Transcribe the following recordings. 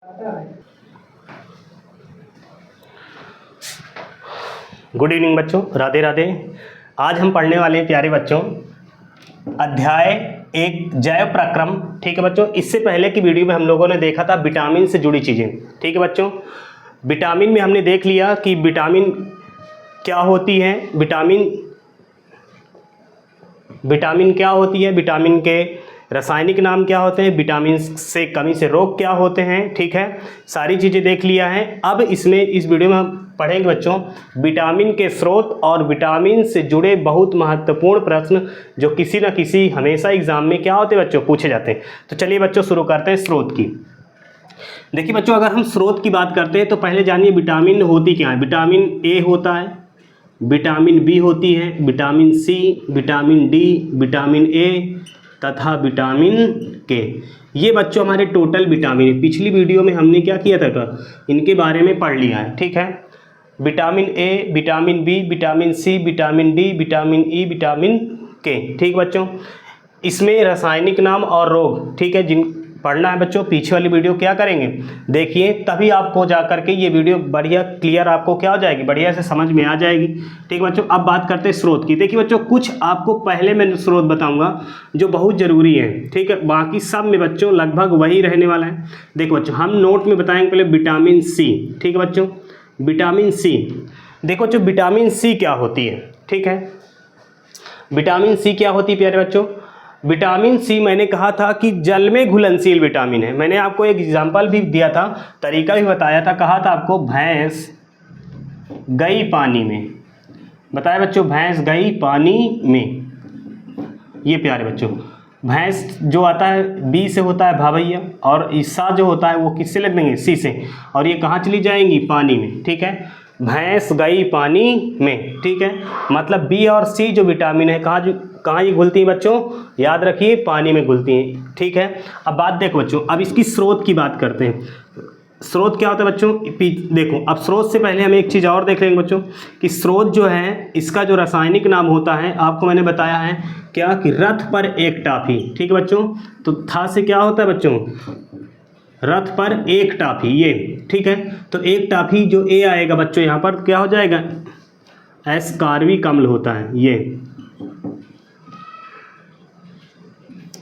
Good evening बच्चों, राधे राधे। आज हम पढ़ने वाले हैं प्यारे बच्चों अध्याय 1 जैव प्रक्रम। ठीक है बच्चों, इससे पहले की वीडियो में हम लोगों ने देखा था विटामिन से जुड़ी चीज़ें। ठीक है बच्चों, विटामिन में हमने देख लिया कि विटामिन क्या होती है, विटामिन क्या होती है, विटामिन के रासायनिक नाम क्या होते हैं, विटामिन से कमी से रोग क्या होते हैं। ठीक है, सारी चीज़ें देख लिया है। अब इस वीडियो में हम पढ़ेंगे बच्चों विटामिन के स्रोत और विटामिन से जुड़े बहुत महत्वपूर्ण प्रश्न जो किसी न किसी हमेशा एग्जाम में क्या होते हैं बच्चों, पूछे जाते हैं। तो चलिए बच्चों शुरू करते हैं स्रोत की। देखिए बच्चों, अगर हम स्रोत की बात करते हैं तो पहले जानिए विटामिन होती क्या है। विटामिन ए होता है, विटामिन बी होती है, vitamin C, vitamin D, vitamin A तथा विटामिन के। ये बच्चों हमारे टोटल विटामिन है। पिछली वीडियो में हमने क्या किया था, इनके बारे में पढ़ लिया है। ठीक है, vitamin A, vitamin B, vitamin C, vitamin D, vitamin E, vitamin K. ठीक बच्चों, इसमें रासायनिक नाम और रोग, ठीक है, जिन पढ़ना है बच्चों पीछे वाली वीडियो क्या करेंगे देखिए, तभी आपको जा करके ये वीडियो बढ़िया क्लियर आपको क्या हो जाएगी, बढ़िया से समझ में आ जाएगी। ठीक बच्चों, अब बात करते हैं स्रोत की। देखिए बच्चों, कुछ आपको पहले मैं स्रोत बताऊंगा जो बहुत ज़रूरी है। ठीक है, बाकी सब में बच्चों लगभग वही रहने वाला है। देखो बच्चों, हम नोट में बताएंगे पहले विटामिन सी। ठीक है बच्चों, विटामिन सी। देखो बच्चों, विटामिन सी क्या होती है। ठीक है, विटामिन सी क्या होती है प्यारे बच्चों। विटामिन सी मैंने कहा था कि जल में घुलनशील विटामिन है। मैंने आपको एक एग्जांपल भी दिया था, तरीका भी बताया था। कहा था आपको भैंस गई पानी में, बताया बच्चों, भैंस गई पानी में। ये प्यारे बच्चों, भैंस जो आता है बी से होता है भावैया, और ईसा जो होता है वो किससे लग देंगे, सी से, और ये कहाँ चली जाएंगी, पानी में। ठीक है, भैंस गई पानी में। ठीक है, मतलब बी और सी जो विटामिन है कहाँ ये घुलती हैं बच्चों, याद रखिए पानी में घुलती हैं। ठीक है, अब बात देखो बच्चों, अब इसकी स्रोत की बात करते हैं। स्रोत क्या होता है बच्चों, देखो अब स्रोत से पहले हम एक चीज़ और देख लेंगे बच्चों कि स्रोत जो है इसका जो रासायनिक नाम होता है, आपको मैंने बताया है क्या कि रथ पर एक टाफी। ठीक है बच्चों, तो था से क्या होता है बच्चों, रथ पर एक टाफी, ये। ठीक है, तो एक टाफी जो ए आएगा बच्चों यहाँ पर क्या हो जाएगा, एस्कार्बिक अम्ल होता है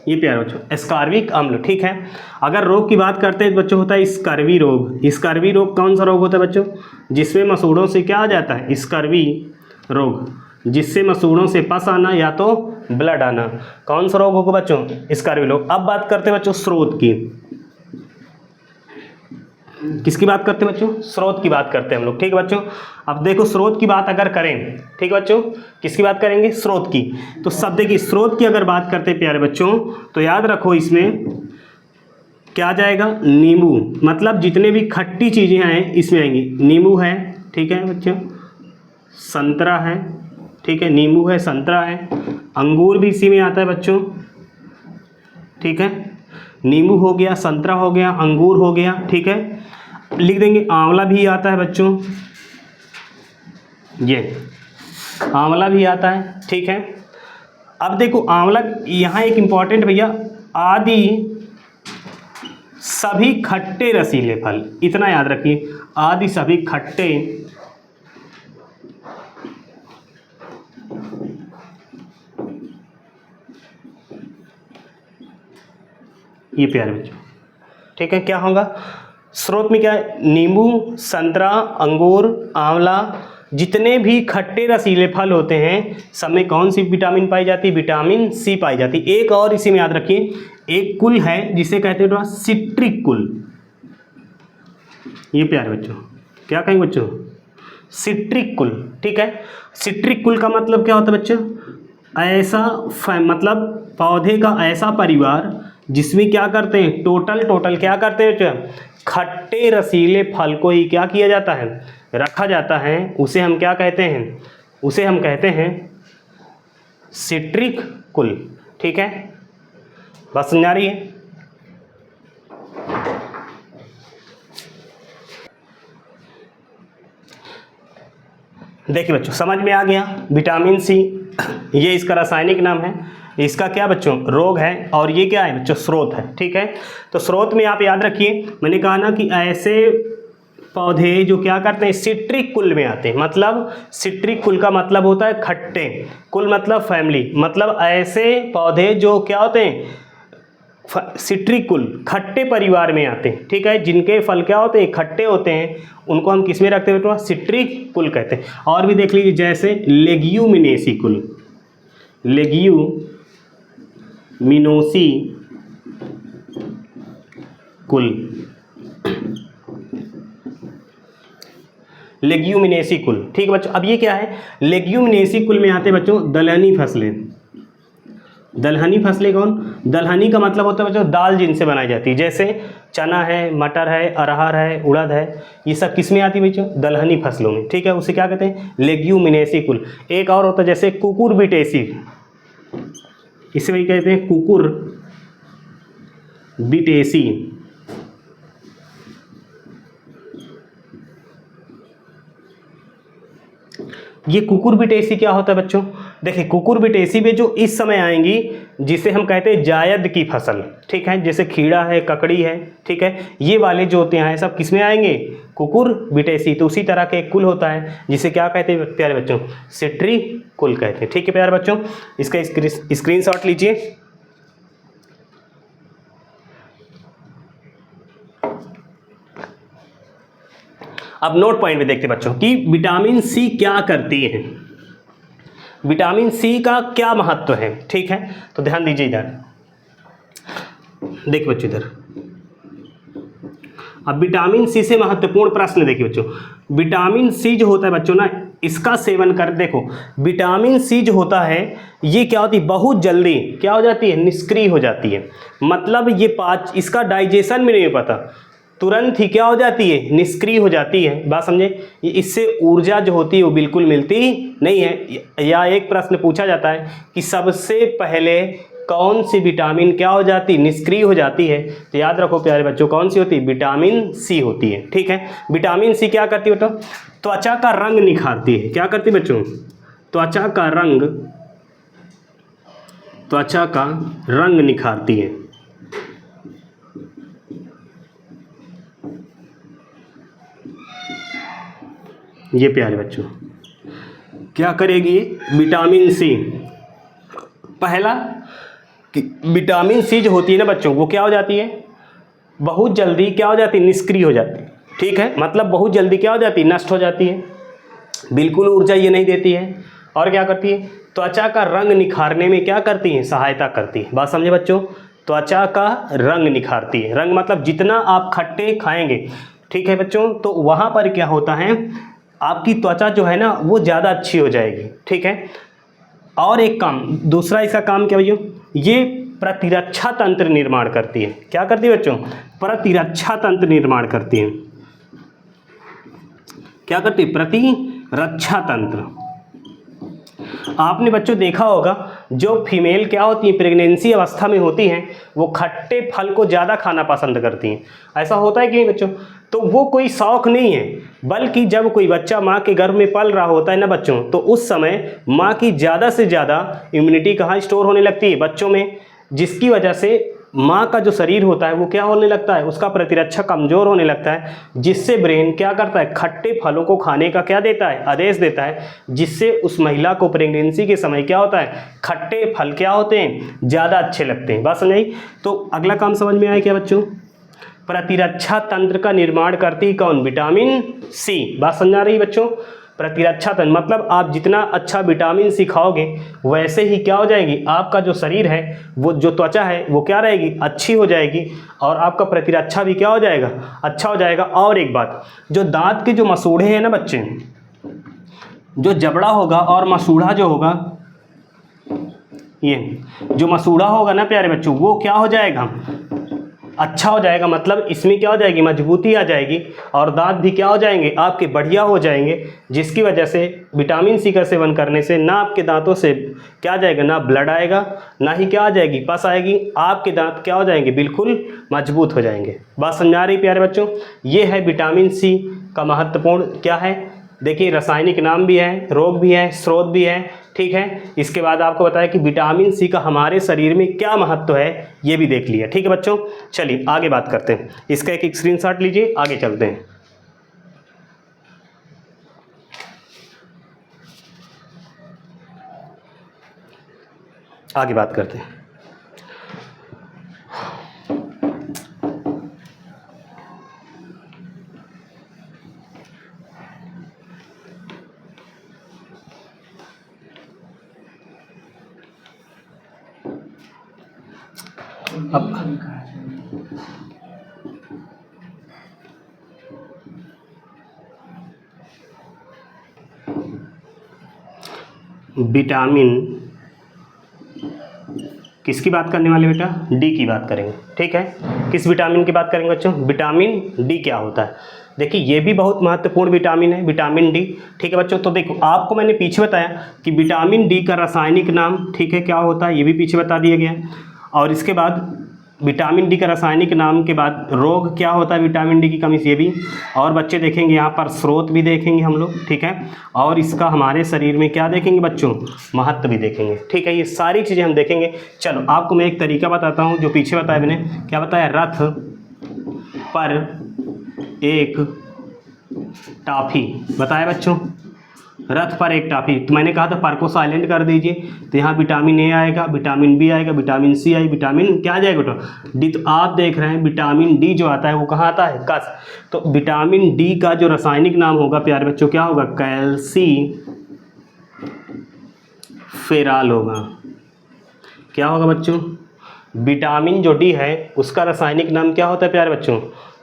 ये प्यारे बच्चों, एस्कार्बिक अम्ल। ठीक है, अगर रोग की बात करते हैं बच्चों होता है स्कर्वी रोग। स्कर्वी रोग कौन सा रोग होता है बच्चों, जिसमें मसूड़ों से क्या आ जाता है, स्कर्वी रोग, जिससे मसूड़ों से पस आना या तो ब्लड आना। कौन सा रोग होगा बच्चों, स्कर्वी रोग। अब बात करते हैं बच्चों स्रोत की। किसकी बात करते हैं बच्चों, स्रोत की बात करते हैं हम लोग। ठीक है बच्चों, अब देखो स्रोत की बात अगर करें, ठीक है बच्चों, किसकी बात करेंगे, स्रोत की। तो सब देखिए, स्रोत की अगर बात करते हैं प्यारे बच्चों, तो याद रखो इसमें क्या जाएगा, नींबू, मतलब जितने भी खट्टी चीज़ें हैं इसमें आएंगी। नींबू है, ठीक है बच्चों, संतरा है, ठीक है, नींबू है, संतरा है, अंगूर भी इसी में आता है बच्चों। ठीक है, नींबू हो गया, संतरा हो गया, अंगूर हो गया। ठीक है, लिख देंगे आंवला भी आता है बच्चों, ये आंवला भी आता है। ठीक है, अब देखो आंवला, यहाँ एक इम्पॉर्टेंट भैया, आदि सभी खट्टे रसीले फल, इतना याद रखिए, आदि सभी खट्टे ये प्यारे बच्चों। ठीक है, क्या होगा स्रोत में, क्या है, नींबू, संतरा, अंगूर, आंवला, जितने भी खट्टे रसीले फल होते हैं सब में कौन सी विटामिन पाई जाती है, विटामिन सी पाई जाती है। एक और इसी में याद रखिए, एक कुल है जिसे कहते हैं सिट्रिक कुल। ये प्यारे बच्चों, क्या कहेंगे बच्चों, सिट्रिक कुल। ठीक है, सिट्रिक कुल का मतलब क्या होता है बच्चों, ऐसा मतलब पौधे का ऐसा परिवार जिसमें क्या करते हैं, टोटल क्या करते हैं बच्चों, खट्टे रसीले फल को ही क्या किया जाता है, रखा जाता है। उसे हम क्या कहते हैं, उसे हम कहते हैं सिट्रिक कुल। ठीक है, बात समझ आ रही है। देखिए बच्चों, समझ में आ गया, विटामिन सी ये इसका रासायनिक नाम है। इसका क्या बच्चों रोग है, और ये क्या है बच्चों स्रोत है। ठीक है, तो स्रोत में आप याद रखिए, मैंने कहा ना कि ऐसे पौधे जो क्या करते हैं सिट्रिक कुल में आते हैं। मतलब सिट्रिक कुल का मतलब होता है खट्टे, कुल मतलब फैमिली, मतलब ऐसे पौधे जो क्या होते हैं सिट्रिक कुल खट्टे परिवार में आते हैं। ठीक है, जिनके फल क्या होते हैं खट्टे होते हैं, उनको हम किस में रखते हैं बेटा सिट्रिक कुल कहते हैं। और भी देख लीजिए जैसे लेग्यूमिनेसी कुल, लेग्यूमिनोसी कुल, लेग्यूमिनेसी कुल। ठीक है बच्चों, अब ये क्या है लेग्यूमिनेसी कुल में आते हैं बच्चों दलहनी फसलें। दलहनी फसलें कौन, दलहनी का मतलब होता है बच्चों दाल जिनसे बनाई जाती है, जैसे चना है, मटर है, अरहर है, उड़द है, ये सब किस में आती है बच्चों दलहनी फसलों में। ठीक है, उसे क्या कहते हैं लेग्यूमिनेसी कुल। एक और होता है जैसे कुकुरबिटेसी, इसे वही कहते हैं कुकुरबिटेसी। ये कुकुरबिटेसी क्या होता है बच्चों, देखिए कुकुरबिटेसी में जो इस समय आएंगी जिसे हम कहते हैं जायद की फसल। ठीक है, जैसे खीरा है, ककड़ी है। ठीक है, ये वाले जो होते हैं सब किस में आएंगे कुकुरबिटेसी। तो उसी तरह का एक कुल होता है जिसे क्या कहते हैं प्यारे बच्चों सिट्रिक कुल कहते हैं। ठीक है प्यारे बच्चों, इसका स्क्रीनशॉट लीजिए। अब नोट पॉइंट में देखते हैं बच्चों कि विटामिन सी क्या करती है, विटामिन सी का क्या महत्व है। ठीक है, तो ध्यान दीजिए इधर, देखिए बच्चों इधर। अब विटामिन सी से महत्वपूर्ण प्रश्न देखिए बच्चों, विटामिन सी जो होता है बच्चों ना इसका सेवन कर, देखो विटामिन सी जो होता है ये क्या होती है बहुत जल्दी क्या हो जाती है निष्क्रिय हो जाती है। मतलब ये इसका डाइजेशन में नहीं हो पाता, तुरंत ही क्या हो जाती है निष्क्रिय हो जाती है। बात समझे, इससे ऊर्जा जो होती है वो बिल्कुल मिलती नहीं है। या एक प्रश्न पूछा जाता है कि सबसे पहले कौन सी विटामिन क्या हो जाती निष्क्रिय हो जाती है, तो याद रखो प्यारे बच्चों कौन सी होती है विटामिन सी होती है। ठीक है, विटामिन सी क्या करती है बेटा त्वचा का रंग निखारती है। क्या करती है बच्चों त्वचा का रंग निखारती है। ये प्यारे बच्चों क्या करेगी विटामिन सी, पहला कि विटामिन सी जो होती है ना बच्चों वो क्या हो जाती है बहुत जल्दी क्या हो जाती है निष्क्रिय हो जाती है। ठीक है, मतलब बहुत जल्दी क्या हो जाती है नष्ट हो जाती है, बिल्कुल ऊर्जा ये नहीं देती है। और क्या करती है त्वचा का रंग निखारने में क्या करती है सहायता करती है। बात समझे बच्चों, त्वचा का रंग निखारती है। रंग मतलब जितना आप खट्टे खाएंगे ठीक है बच्चों तो वहाँ पर क्या होता है आपकी त्वचा जो है ना वो ज़्यादा अच्छी हो जाएगी। ठीक है, और एक काम दूसरा इसका काम क्या भैया ये प्रतिरक्षा तंत्र निर्माण करती है। क्या करती है बच्चों प्रतिरक्षा तंत्र निर्माण करती है। क्या करती है प्रतिरक्षा तंत्र। आपने बच्चों देखा होगा जो फीमेल क्या होती है प्रेगनेंसी अवस्था में होती हैं वो खट्टे फल को ज़्यादा खाना पसंद करती हैं। ऐसा होता है कि नहीं बच्चों, तो वो कोई शौक़ नहीं है बल्कि जब कोई बच्चा माँ के गर्भ में पल रहा होता है ना बच्चों तो उस समय माँ की ज़्यादा से ज़्यादा इम्यूनिटी कहाँ स्टोर होने लगती है बच्चों में, जिसकी वजह से माँ का जो शरीर होता है वो क्या होने लगता है उसका प्रतिरक्षा कमज़ोर होने लगता है, जिससे ब्रेन क्या करता है खट्टे फलों को खाने का क्या देता है आदेश देता है, जिससे उस महिला को प्रेगनेंसी के समय क्या होता है खट्टे फल क्या होते हैं ज़्यादा अच्छे लगते हैं। बात समझ। तो अगला काम समझ में आया क्या बच्चों प्रतिरक्षा तंत्र का निर्माण करती कौन विटामिन सी। बात समझ आ रही बच्चों, प्रतिरक्षा तंत्र मतलब आप जितना अच्छा विटामिन सी खाओगे वैसे ही क्या हो जाएगी आपका जो शरीर है वो जो त्वचा है वो क्या रहेगी अच्छी हो जाएगी और आपका प्रतिरक्षा भी क्या हो जाएगा अच्छा हो जाएगा। और एक बात जो दांत के जो मसूड़े हैं ना बच्चे, जो जबड़ा होगा और मसूड़ा जो होगा ये जो मसूड़ा होगा ना प्यारे बच्चों वो क्या हो जाएगा अच्छा हो जाएगा। मतलब इसमें क्या हो जाएगी मजबूती आ जाएगी और दांत भी क्या हो जाएंगे आपके बढ़िया हो जाएंगे, जिसकी वजह से विटामिन सी का सेवन करने से ना आपके दांतों से क्या जाएगा ना ब्लड आएगा ना ही क्या आ जाएगी पस आएगी, आपके दांत क्या हो जाएंगे बिल्कुल मजबूत हो जाएंगे। बात समझा रही प्यारे बच्चों, ये है विटामिन सी का महत्वपूर्ण क्या है। देखिए रासायनिक नाम भी है, रोग भी है, स्रोत भी है। ठीक है। इसके बाद आपको बताया कि विटामिन सी का हमारे शरीर में क्या महत्व है, ये भी देख लिया। ठीक है बच्चों, चलिए आगे बात करते हैं। इसका एक स्क्रीनशॉट लीजिए, आगे चलते हैं। आगे बात करते हैं। अब विटामिन किसकी बात करने वाले बेटा? डी की बात करेंगे। ठीक है, किस विटामिन की बात करेंगे बच्चों? विटामिन डी क्या होता है? देखिए ये भी बहुत महत्वपूर्ण विटामिन है, विटामिन डी। ठीक है बच्चों, तो देखो आपको मैंने पीछे बताया कि विटामिन डी का रासायनिक नाम, ठीक है, क्या होता है, ये भी पीछे बता दिया गया। और इसके बाद विटामिन डी का रासायनिक नाम के बाद रोग क्या होता है विटामिन डी की कमी से, ये भी। और बच्चे देखेंगे यहाँ पर स्रोत भी देखेंगे हम लोग, ठीक है। और इसका हमारे शरीर में क्या देखेंगे बच्चों? महत्व भी देखेंगे। ठीक है, ये सारी चीज़ें हम देखेंगे। चलो आपको मैं एक तरीका बताता हूँ जो पीछे बताया मैंने। क्या बताया? रथ पर एक टाफी बताया बच्चों, रथ पर एक टाफी। तो मैंने कहा था पर को साइलेंट कर दीजिए, तो यहाँ विटामिन ए आएगा, विटामिन बी आएगा, विटामिन सी आएगी, विटामिन क्या आ जाएगा बेटा? डी। तो आप देख रहे हैं विटामिन डी जो आता है वो कहाँ आता है? कस। तो विटामिन डी का जो रासायनिक नाम होगा प्यारे बच्चों क्या होगा? कैल्सीफेरॉल होगा। क्या होगा बच्चों? विटामिन जो डी है उसका रासायनिक नाम क्या होता है प्यारे बच्चों?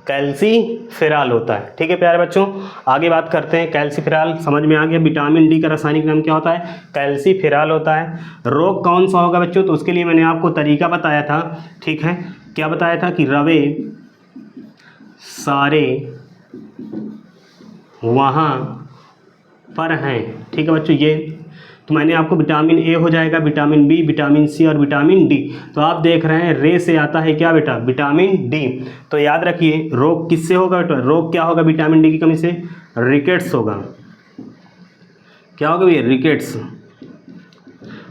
कैल्सीफेरॉल होता है। ठीक है प्यारे बच्चों, आगे बात करते हैं। कैल्सीफेरॉल समझ में आ गया। विटामिन डी का रासायनिक नाम क्या होता है? कैल्सीफेरॉल होता है। रोग कौन सा होगा बच्चों? तो उसके लिए मैंने आपको तरीका बताया था। ठीक है, क्या बताया था? कि रवे सारे वहाँ पर हैं। ठीक है बच्चों, ये तो मैंने आपको विटामिन ए हो जाएगा, विटामिन बी, विटामिन सी और विटामिन डी। तो आप देख रहे हैं रे से आता है क्या बेटा? Vitamin D. तो याद रखिए रोग किससे होगा बेटा? रोग क्या होगा विटामिन डी की कमी से? रिकेट्स होगा। क्या होगा भैया? रिकेट्स।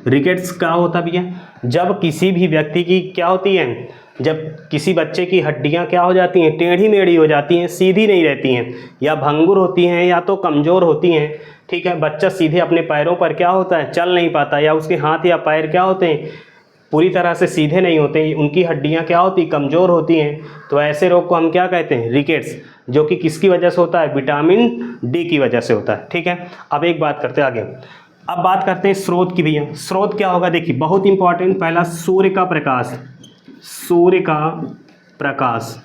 रिकेट्स क्या होता है भैया? जब किसी भी व्यक्ति की क्या होती है, जब किसी बच्चे की हड्डियां क्या हो जाती हैं? टेढ़ी मेढ़ी हो जाती हैं, सीधी नहीं रहती हैं, या भंगुर होती हैं, या तो कमज़ोर होती हैं। ठीक है, बच्चा सीधे अपने पैरों पर क्या होता है? चल नहीं पाता, या उसके हाथ या पैर क्या होते हैं? पूरी तरह से सीधे नहीं होते, उनकी हड्डियां क्या होती? कमज़ोर होती हैं। तो ऐसे रोग को हम क्या कहते हैं? रिकेट्स, जो कि किसकी वजह से होता है? विटामिन डी की वजह से होता है। ठीक है, अब एक बात करते हैं आगे। अब बात करते हैं स्रोत की भैया। स्रोत क्या होगा? देखिए बहुत इंपॉर्टेंट, पहला सूर्य का प्रकाश। सूर्य का प्रकाश,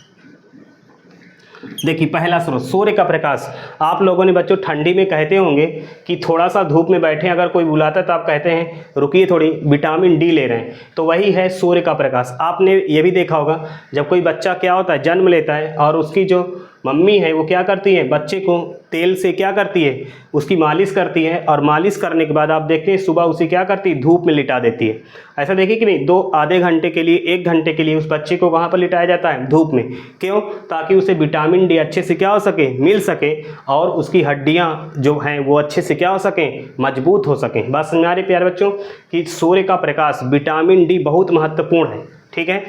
देखिए पहला स्रोत सूर्य का प्रकाश। आप लोगों ने बच्चों ठंडी में कहते होंगे कि थोड़ा सा धूप में बैठे, अगर कोई बुलाता है तो आप कहते हैं रुकिए थोड़ी विटामिन डी ले रहे हैं। तो वही है सूर्य का प्रकाश। आपने ये भी देखा होगा जब कोई बच्चा क्या होता है? जन्म लेता है, और उसकी जो मम्मी है वो क्या करती है? बच्चे को तेल से क्या करती है? उसकी मालिश करती है, और मालिश करने के बाद आप देखते हैं सुबह उसे क्या करती है? धूप में लिटा देती है। ऐसा देखिए कि नहीं, आधे घंटे के लिए, 1 घंटे के लिए उस बच्चे को कहाँ पर लिटाया जाता है? धूप में। क्यों? ताकि उसे विटामिन डी अच्छे से क्या हो सके? मिल सके, और उसकी हड्डियाँ जो हैं वो अच्छे से क्या हो सकें? मजबूत हो सकें। बस हमारे प्यारे बच्चों कि सूर्य का प्रकाश, विटामिन डी बहुत महत्वपूर्ण है। ठीक है,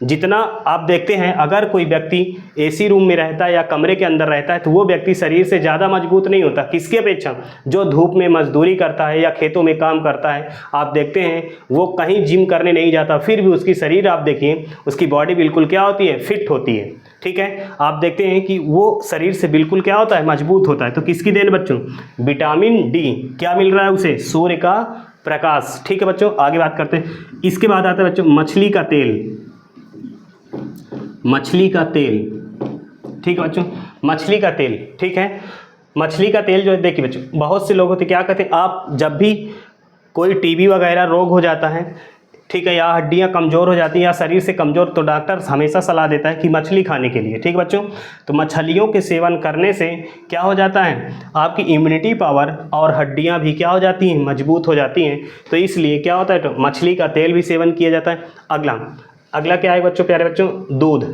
जितना आप देखते हैं अगर कोई व्यक्ति एसी रूम में रहता है या कमरे के अंदर रहता है तो वो व्यक्ति शरीर से ज़्यादा मजबूत नहीं होता। किसकी अपेक्षा? जो धूप में मजदूरी करता है या खेतों में काम करता है। आप देखते हैं वो कहीं जिम करने नहीं जाता, फिर भी उसकी शरीर आप देखिए, उसकी बॉडी बिल्कुल क्या होती है? फिट होती है। ठीक है, आप देखते हैं कि वो शरीर से बिल्कुल क्या होता है? मजबूत होता है। तो किसकी देन बच्चों? Vitamin D. क्या मिल रहा है उसे? सूर्य का प्रकाश। ठीक है बच्चों, आगे बात करते हैं। इसके बाद आता है बच्चों मछली का तेल। मछली का तेल, ठीक है बच्चों, मछली का तेल। ठीक है, मछली का तेल जो है, देखिए बच्चों बहुत से लोग होते क्या कहते हैं, आप जब भी कोई टीबी वगैरह रोग हो जाता है, ठीक है, या हड्डियां कमज़ोर हो जाती हैं या शरीर से कमज़ोर, तो डॉक्टर हमेशा सलाह देता है कि मछली खाने के लिए। ठीक है बच्चों, तो मछलियों के सेवन करने से क्या हो जाता है? आपकी इम्यूनिटी पावर और हड्डियां भी क्या हो जाती हैं? मजबूत हो जाती हैं। तो इसलिए क्या होता है? तो मछली का तेल भी सेवन किया जाता है। अगला क्या है बच्चों? प्यारे बच्चों, दूध।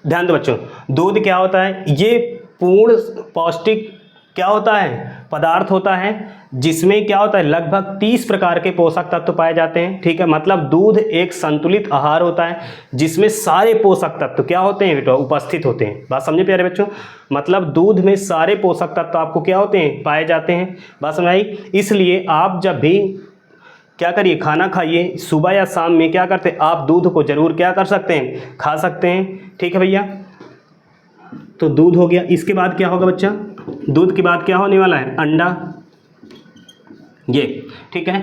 ध्यान दो बच्चों, दूध क्या होता है? ये पूर्ण पौष्टिक क्या होता है, पदार्थ होता है जिसमें क्या होता है, लगभग 30 प्रकार के पोषक तत्व पाए जाते हैं। ठीक है, मतलब दूध एक संतुलित आहार होता है जिसमें सारे पोषक तत्व क्या होते हैं बेटा, उपस्थित होते हैं। बात समझे प्यारे बच्चों, मतलब दूध में सारे पोषक तत्व आपको क्या होते हैं, पाए जाते हैं। बात समझ आई। इसलिए आप जब भी क्या करिए, खाना खाइए, सुबह या शाम में क्या करते हैं, आप दूध को जरूर क्या कर सकते हैं, खा सकते हैं। ठीक है भैया, तो दूध हो गया। इसके बाद क्या होगा बच्चा, दूध के बाद क्या होने वाला है, अंडा। ये ठीक है,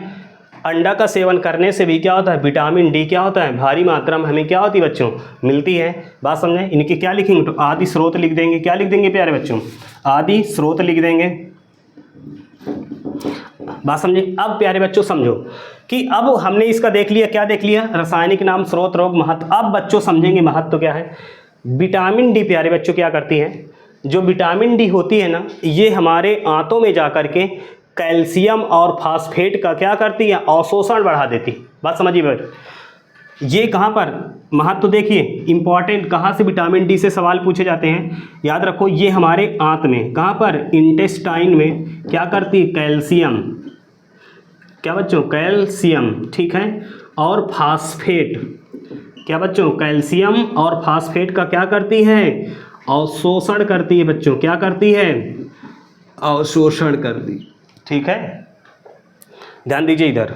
अंडा का सेवन करने से भी क्या होता है, विटामिन डी क्या होता है, भारी मात्रा में हमें क्या होती है बच्चों, मिलती है। बात समझे। इनके क्या लिखेंगे, तो आदि स्रोत लिख देंगे। क्या लिख देंगे प्यारे बच्चों, आदि स्रोत लिख देंगे। बात समझे। अब प्यारे बच्चों समझो कि अब हमने इसका देख लिया, क्या देख लिया, रासायनिक नाम, स्रोत, रोग, महत्व। अब बच्चों समझेंगे महत्व क्या है। विटामिन डी प्यारे बच्चों क्या करती है, जो विटामिन डी होती है ना, ये हमारे आंतों में जाकर के कैल्शियम और फास्फेट का क्या करती है, अवशोषण बढ़ा देती। बात समझिए बेटा, ये कहाँ पर महत्व देखिए, इंपॉर्टेंट, कहाँ से विटामिन डी से सवाल पूछे जाते हैं, याद रखो। ये हमारे आंत में, कहाँ पर, इंटेस्टाइन में क्या करती है, कैल्शियम, क्या बच्चों, कैल्शियम। ठीक है, और फास्फेट, क्या बच्चों, कैल्शियम और फास्फेट का क्या करती है, अवशोषण करती है बच्चों। क्या करती है, अवशोषण करती। ठीक है, ध्यान दीजिए इधर।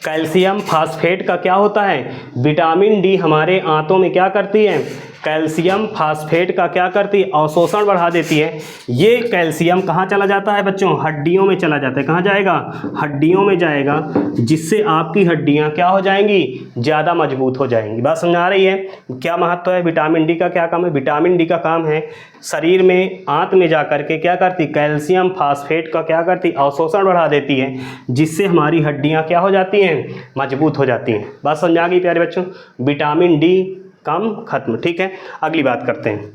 कैल्शियम फास्फेट का क्या होता है, विटामिन डी हमारे आंतों में क्या करती है, कैल्शियम फास्फेट का क्या करती है, अवशोषण बढ़ा देती है। ये कैल्शियम कहाँ चला जाता है बच्चों, हड्डियों में चला जाता है। कहाँ जाएगा, हड्डियों में जाएगा, जिससे आपकी हड्डियाँ क्या हो जाएंगी, ज़्यादा मजबूत हो जाएंगी। बात समझ आ रही है। क्या महत्व है, विटामिन डी का क्या काम है, विटामिन डी का काम है शरीर में, आंत में जा करके क्या करती, कैल्शियम फास्फेट का क्या करती, अवशोषण बढ़ा देती है, जिससे हमारी हड्डियाँ क्या हो जाती हैं, मजबूत हो जाती हैं। बात समझ आ गई प्यारे बच्चों। विटामिन डी काम खत्म। ठीक है, अगली बात करते हैं।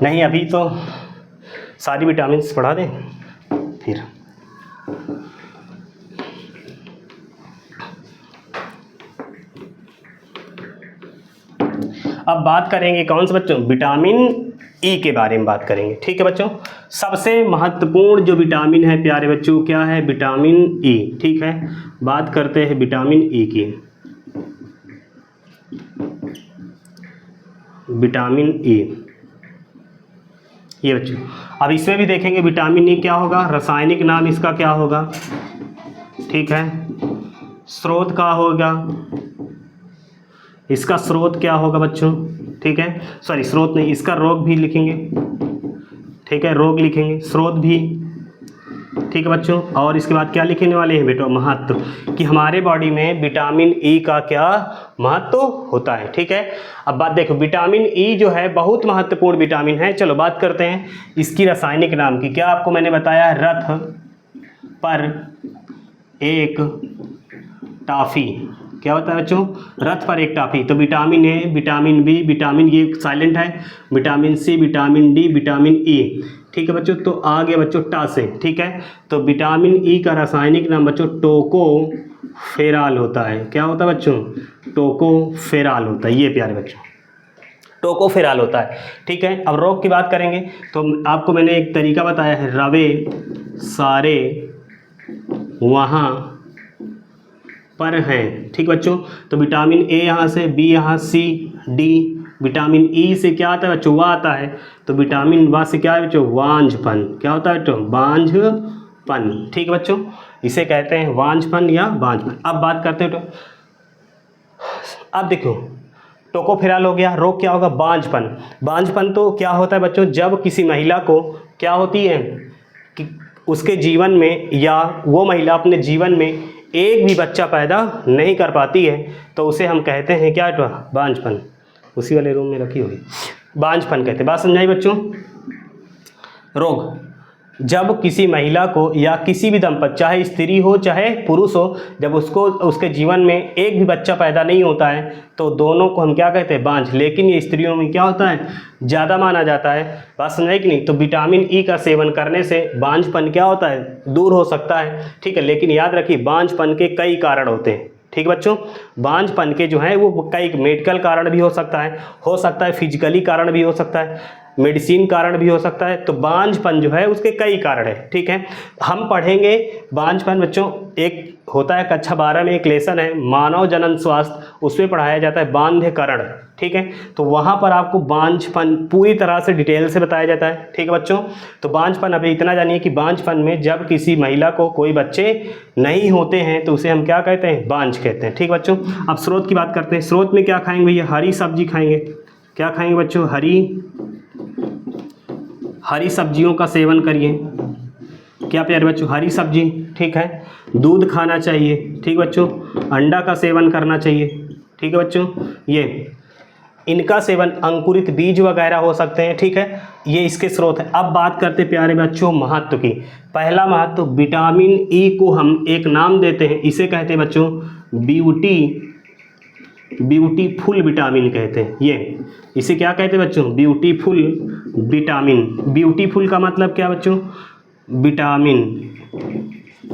नहीं, अभी तो सारी विटामिन्स पढ़ा दें फिर। अब बात करेंगे कौन से बच्चों, विटामिन ई के बारे में बात करेंगे। ठीक है बच्चों, सबसे महत्वपूर्ण जो विटामिन है प्यारे बच्चों, क्या है, विटामिन ई। ठीक है, बात करते हैं विटामिन ई की। विटामिन ई, ये बच्चों अब इसमें भी देखेंगे विटामिन ई क्या होगा, रासायनिक नाम इसका क्या होगा। ठीक है, स्रोत का होगा, इसका स्रोत क्या होगा बच्चों। ठीक है, सॉरी स्रोत नहीं, इसका रोग भी लिखेंगे। ठीक है, रोग लिखेंगे, स्रोत भी। ठीक है बच्चों, और इसके बाद क्या लिखने वाले हैं बेटा, महत्व, कि हमारे बॉडी में विटामिन ई का क्या महत्व होता है। ठीक है, अब बात देखो, विटामिन ई जो है बहुत महत्वपूर्ण विटामिन है। चलो बात करते हैं इसकी रासायनिक नाम की। क्या आपको मैंने बताया, रथ पर एक टाफी, क्या होता है बच्चों, रथ पर एक टाफी। तो vitamin A, vitamin B, vitamin, ये साइलेंट है, vitamin C, vitamin D, vitamin E. ठीक है बच्चों, तो आ गया बच्चों टा से। ठीक है, तो विटामिन ई का रासायनिक नाम बच्चों टोकोफेराल होता है। क्या होता है बच्चों, टोकोफेराल होता है। ये प्यारे बच्चों टोकोफेराल होता है। ठीक है, अब रोग की बात करेंगे तो आपको मैंने एक तरीका बताया है, रवे सारे वहाँ पर हैं। ठीक बच्चों, तो विटामिन ए यहाँ से, बी यहाँ, सी, डी, विटामिन ई से क्या आता है बच्चों, वाह आता है। तो विटामिन वाह से क्या है बच्चों, वांझपन। क्या होता है बच्चों, बांझपन। ठीक है बच्चों, इसे कहते हैं वांझपन या बांझपन। अब बात करते हैं तो अब देखो, टोकोफेराल हो गया, रोग क्या होगा, बांझपन। बांझपन तो क्या होता है बच्चों, जब किसी महिला को क्या होती है कि उसके जीवन में, या वो महिला अपने जीवन में एक भी बच्चा पैदा नहीं कर पाती है, तो उसे हम कहते हैं क्या, बांझपन। उसी वाले रूम में रखी होगी, बांझपन कहते हैं। बात समझाई बच्चों। रोग, जब किसी महिला को या किसी भी दंपत्ति, चाहे स्त्री हो चाहे पुरुष हो, जब उसको उसके जीवन में एक भी बच्चा पैदा नहीं होता है, तो दोनों को हम क्या कहते हैं, बांझ। लेकिन ये स्त्रियों में क्या होता है, ज़्यादा माना जाता है। बात समझाई कि नहीं। तो विटामिन ई का सेवन करने से बांझपन क्या होता है, दूर हो सकता है। ठीक है, लेकिन याद रखिए बांझपन के कई कारण होते हैं। ठीक बच्चों। बांझपन के जो है वो कई मेडिकल कारण भी हो सकता है फिजिकली कारण भी हो सकता है, मेडिसिन कारण भी हो सकता है। तो बांझपन जो है उसके कई कारण है, ठीक है। हम पढ़ेंगे बांझपन बच्चों, एक होता है कक्षा 12 में एक लेसन है मानव जनन स्वास्थ्य, उसमें पढ़ाया जाता है बांध्यकरण, ठीक है। तो वहाँ पर आपको बांझपन पूरी तरह से डिटेल से बताया जाता है, ठीक है बच्चों। तो बांझपन, अभी इतना जानिए कि बांझपन में जब किसी महिला को कोई बच्चे नहीं होते हैं तो उसे हम क्या कहते हैं, बांझ कहते हैं, ठीक बच्चों। अब स्रोत की बात करते हैं। स्रोत में क्या खाएंगे भैया, हरी सब्जी खाएंगे। क्या खाएंगे बच्चों, हरी सब्जियों का सेवन करिए। क्या प्यारे बच्चों, हरी सब्जी, ठीक है। दूध खाना चाहिए, ठीक बच्चों। अंडा का सेवन करना चाहिए, ठीक है बच्चों। ये इनका सेवन, अंकुरित बीज वगैरह हो सकते हैं, ठीक है। ये इसके स्रोत हैं। अब बात करते प्यारे बच्चों महत्व की। पहला महत्व, विटामिन ई को हम एक नाम देते हैं, इसे कहते हैं बच्चों ब्यूटीफुल विटामिन कहते हैं। ये इसे क्या कहते हैं बच्चों, ब्यूटीफुल विटामिन। ब्यूटीफुल का मतलब क्या बच्चों, विटामिन,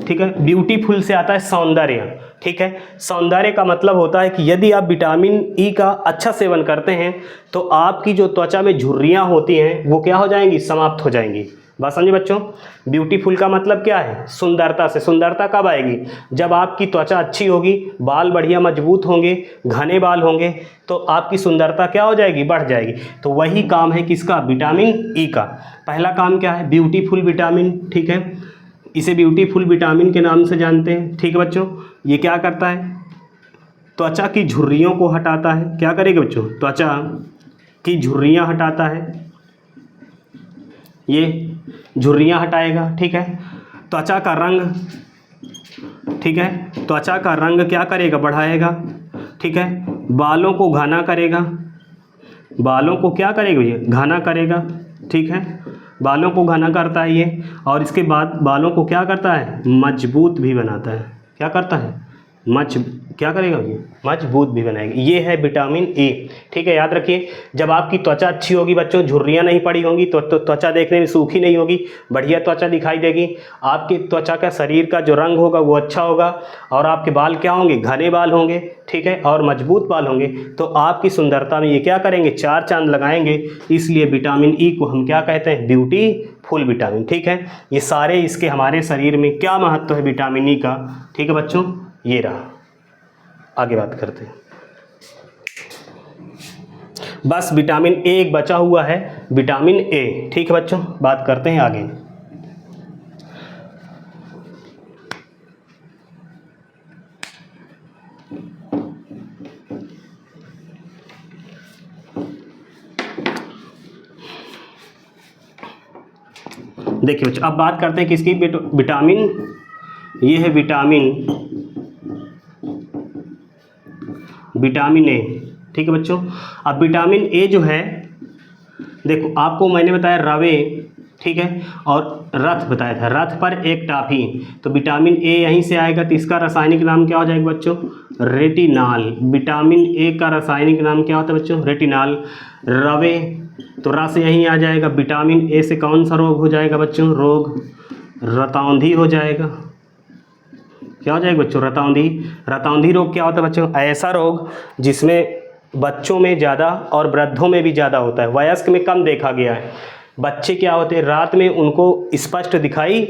ठीक है। ब्यूटीफुल से आता है सौंदर्य, ठीक है। सौंदर्य का मतलब होता है कि यदि आप विटामिन ई का अच्छा सेवन करते हैं तो आपकी जो त्वचा में झुर्रियाँ होती हैं वो क्या हो जाएंगी, समाप्त हो जाएंगी। बात समझे बच्चों। ब्यूटीफुल का मतलब क्या है, सुंदरता से। सुंदरता कब आएगी, जब आपकी त्वचा अच्छी होगी, बाल बढ़िया मजबूत होंगे, घने बाल होंगे, तो आपकी सुंदरता क्या हो जाएगी, बढ़ जाएगी। तो वही काम है किसका, विटामिन ई का। पहला काम क्या है, ब्यूटीफुल विटामिन, ठीक है। इसे ब्यूटीफुल विटामिन के नाम से जानते हैं, ठीक है बच्चों। ये क्या करता है, त्वचा की झुर्रियों को हटाता है। क्या करेगा बच्चों, त्वचा की झुर्रियाँ हटाता है, ये झुर्रियाँ हटाएगा, ठीक है। त्वचा का रंग, ठीक है, त्वचा का रंग क्या करेगा, बढ़ाएगा, ठीक है। बालों को घना करेगा, बालों को क्या करेगा ये, घना करेगा, ठीक है। बालों को घना करता है ये, और इसके बाद बालों को क्या करता है, मजबूत भी बनाता है। क्या करता है, क्या करेगा ये, मजबूत भी बनाएगी। ये है विटामिन ए, ठीक है। याद रखिए, जब आपकी त्वचा अच्छी होगी बच्चों, झुर्रियाँ नहीं पड़ी होंगी तो त्वचा देखने में सूखी नहीं होगी, बढ़िया त्वचा दिखाई देगी। आपकी त्वचा का शरीर का जो रंग होगा वो अच्छा होगा, और आपके बाल क्या होंगे, घने बाल होंगे, ठीक है, और मजबूत बाल होंगे। तो आपकी सुंदरता में ये क्या करेंगे, चार चांद लगाएंगे। इसलिए विटामिन ई को हम क्या कहते हैं, ब्यूटीफुल विटामिन, ठीक है। ये सारे इसके हमारे शरीर में क्या महत्व है विटामिन ई का, ठीक है बच्चों। ये रहा, आगे बात करते हैं। बस विटामिन ए एक बचा हुआ है, विटामिन ए, ठीक है बच्चों। बात करते हैं आगे। देखिए बच्चों, अब बात करते हैं किसकी, विटामिन, ये है विटामिन ए, ठीक है बच्चों। अब विटामिन ए जो है, देखो आपको मैंने बताया रवे, ठीक है, और रथ बताया था, रथ पर एक टाफी। तो विटामिन ए यहीं से आएगा, तो इसका रासायनिक नाम क्या हो जाएगा बच्चों, रेटिनाल। विटामिन ए का रासायनिक नाम क्या होता है बच्चों, रेटिनाल। रवे, तो रस यहीं आ जाएगा। विटामिन ए से कौन सा रोग हो जाएगा बच्चों, रोग रतौंधी हो जाएगा। क्या हो जाएगा बच्चों, रतौंधी। रतौंधी रोग क्या होता है बच्चों, ऐसा रोग जिसमें बच्चों में ज़्यादा और वृद्धों में भी ज़्यादा होता है, वयस्क में कम देखा गया है। बच्चे क्या होते हैं, रात में उनको स्पष्ट दिखाई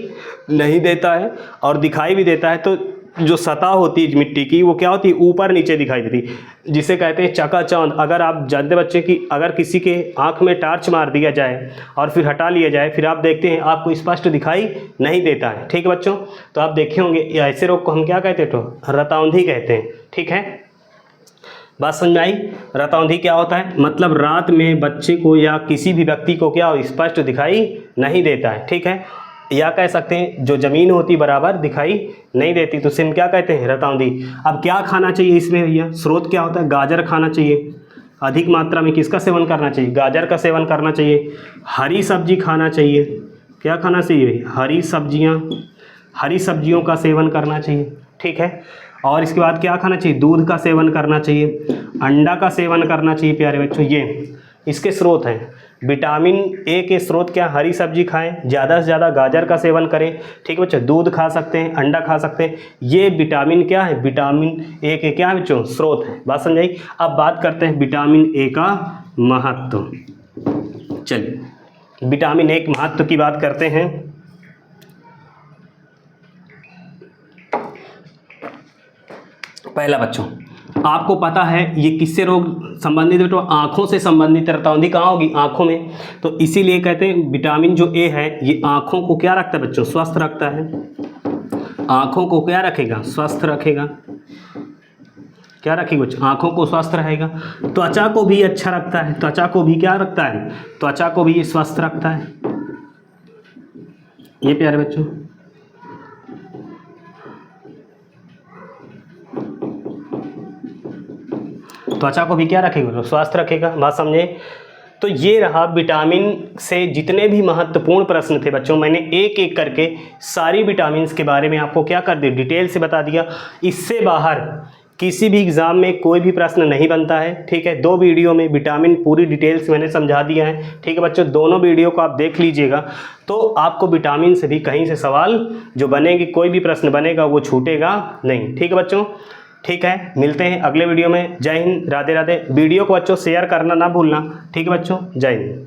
नहीं देता है, और दिखाई भी देता है तो जो सतह होती है मिट्टी की वो क्या होती है, ऊपर नीचे दिखाई देती, जिसे कहते हैं चकाचौंध। अगर आप जानते बच्चे कि अगर किसी के आंख में टार्च मार दिया जाए और फिर हटा लिया जाए, फिर आप देखते हैं आपको स्पष्ट दिखाई नहीं देता है, ठीक है बच्चों। तो आप देखे होंगे ऐसे रोग को हम क्या कहते हैं, तो रतौंधी कहते हैं, ठीक है। बात समझ में आई, रतौंधी क्या होता है, मतलब रात में बच्चे को या किसी भी व्यक्ति को क्या स्पष्ट दिखाई नहीं देता है, ठीक है। या कह सकते हैं जो ज़मीन होती बराबर दिखाई नहीं देती, तो उसे हम क्या कहते हैं, रतौंधी। अब क्या खाना चाहिए इसमें भैया, स्रोत क्या होता है, गाजर खाना चाहिए अधिक मात्रा में। किसका सेवन करना चाहिए, गाजर का सेवन करना चाहिए। हरी सब्जी खाना चाहिए। क्या खाना चाहिए, हरी सब्जियाँ, हरी सब्जियों का सेवन करना चाहिए, ठीक है। और इसके बाद क्या खाना चाहिए, दूध का सेवन करना चाहिए, अंडा का सेवन करना चाहिए प्यारे बच्चों। ये इसके स्रोत हैं। विटामिन ए के स्रोत क्या, हरी सब्जी खाएं, ज़्यादा से ज़्यादा गाजर का सेवन करें, ठीक है बच्चों, दूध खा सकते हैं, अंडा खा सकते हैं, ये विटामिन क्या है, विटामिन ए के क्या है बच्चों, स्रोत है। बात समझाई। अब बात करते हैं विटामिन ए का महत्व। चलिए विटामिन ए के महत्व की बात करते हैं। पहला बच्चों, आपको पता है ये किससे रोग संबंधित है, तो आँखों से संबंधित रहता है। कहाँ होगी, आँखों में। तो इसीलिए कहते हैं विटामिन जो ए है ये आँखों को क्या रखता है बच्चों, स्वस्थ रखता है। आँखों को क्या रखेगा, स्वस्थ रखेगा। क्या रखेगा बच्चों, आँखों को स्वस्थ रहेगा। त्वचा को भी अच्छा रखता है, त्वचा को भी क्या रखता है, त्वचा को भी स्वस्थ रखता है। ये प्यारे बच्चों, त्वचा को भी क्या रखेगा, तो स्वस्थ रखेगा। बात समझे। तो ये रहा विटामिन से जितने भी महत्वपूर्ण प्रश्न थे बच्चों, मैंने एक एक करके सारी विटामिन के बारे में आपको क्या कर दिया, डिटेल से बता दिया। इससे बाहर किसी भी एग्ज़ाम में कोई भी प्रश्न नहीं बनता है, ठीक है। 2 वीडियो में विटामिन पूरी डिटेल्स मैंने समझा दिया है, ठीक है बच्चों। दोनों वीडियो को आप देख लीजिएगा, तो आपको विटामिन से भी कहीं से सवाल जो बनेंगे, कोई भी प्रश्न बनेगा वो छूटेगा नहीं, ठीक है बच्चों। ठीक है, मिलते हैं अगले वीडियो में। जय हिंद, राधे राधे। वीडियो को बच्चों शेयर करना ना भूलना, ठीक है बच्चों। जय हिंद।